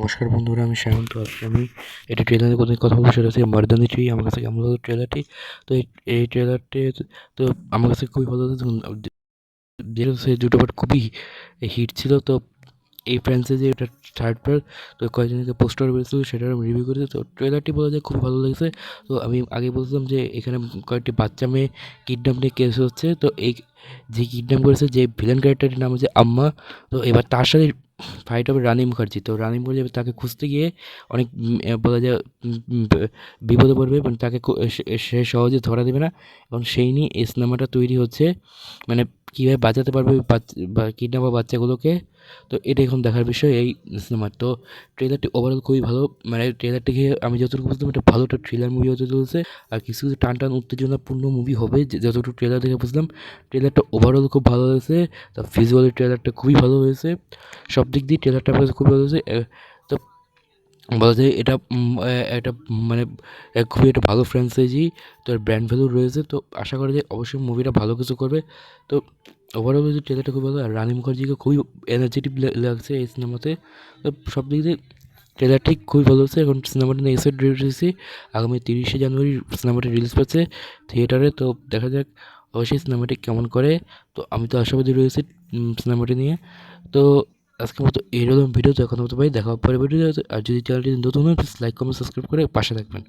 নমস্কার বন্ধুরা, আমি সায়ন্ত। আজকে আমি এটা ট্রেলারের কথা বলবো, সেটা হচ্ছে মর্দানি থ্রি। আমার কাছে কেমন লাগলো ট্রেলারটি? তো এই ট্রেলারটি তো আমার কাছে খুবই ভালো লাগছে। যেহেতু সে দুটো পার্ট খুবই হিট ছিল, তো এই ফ্র্যাঞ্চাইজি এটা থার্ড পার্ট। তো কয়েকজনকে পোস্টার বেরিয়েছিল, সেটার আমি রিভিউ করেছি। তো ট্রেলারটি বলা যায় খুবই ভালো লেগেছে। তো আমি আগে বলছিলাম যে এখানে কয়েকটি বাচ্চা মেয়ে কিডন্যাপ নিয়ে কেস হচ্ছে। তো এই যে কিডন্যাপ করেছে, যে ভিলেন ক্যারেক্টারটির নাম হচ্ছে আম্মা। তো এবার তার সাথে ফাইট হবে রানী মুখার্জি। তো রানী মুখার্জি তাকে খুঁজতে গিয়ে অনেক বলা যায় বিপদে পড়বে, এবং তাকে সে সহজে ধরা দেবে না। এবং সেই নিয়ে এই সিনেমাটা তৈরি হচ্ছে, মানে কীভাবে বাঁচাতে পারবে বা কিডন্যাপ বাচ্চাগুলোকে। তো এটা এখন দেখার বিষয় এই সিনেমার। তো ট্রেলারটি ওভারঅল খুবই ভালো। মানে ট্রেলারটিকে আমি যতটুকু বুঝলাম, এটা ভালো একটা থ্রিলার মুভি হতে চলেছে। আর কিছু কিছু টান টান উত্তেজনাপূর্ণ মুভি হবে, যতটুকু ট্রেলার দেখে বুঝলাম। ট্রেলারটা ওভারঅল খুব ভালো হয়েছে। তা ভিজুয়ালি ট্রেলারটা খুবই ভালো হয়েছে। সব দিক দিয়ে ট্রেলারটা আমার কাছে খুবই ভালো হয়েছে। তো বলা যায় এটা একটা মানে খুবই একটা ভালো ফ্র্যাঞ্চাইজি। তো এর ব্র্যান্ড ভ্যালু রয়েছে। তো আশা করা যায় অবশ্যই মুভিটা ভালো কিছু করবে। তো ওভারঅল যে ট্রেলারটা খুব ভালো। আর রানী মুখার্জিকে খুবই এনার্জেটিক লাগছে এই সিনেমাতে। তো সব দিক দিয়ে ট্রেলারটি খুবই ভালো হচ্ছে। এখন সিনেমাটা নিয়ে এক্সাইটেড রয়েছি। আগামী 30শে জানুয়ারি সিনেমাটি রিলিজ পাচ্ছে থিয়েটারে। তো দেখা যাক অবশ্যই সিনেমাটি কেমন করে। তো আমি তো আশাবাদী রয়েছি সিনেমাটি নিয়ে। তো আজকের মতো এরকম ভিডিও তো এখন মতো ভাই দেখা হবে পরে ভিডিও। আর যদি চ্যানেলটি নতুন হয়, প্লিজ লাইক কমেন্ট সাবস্ক্রাইব করে পাশে থাকবেন।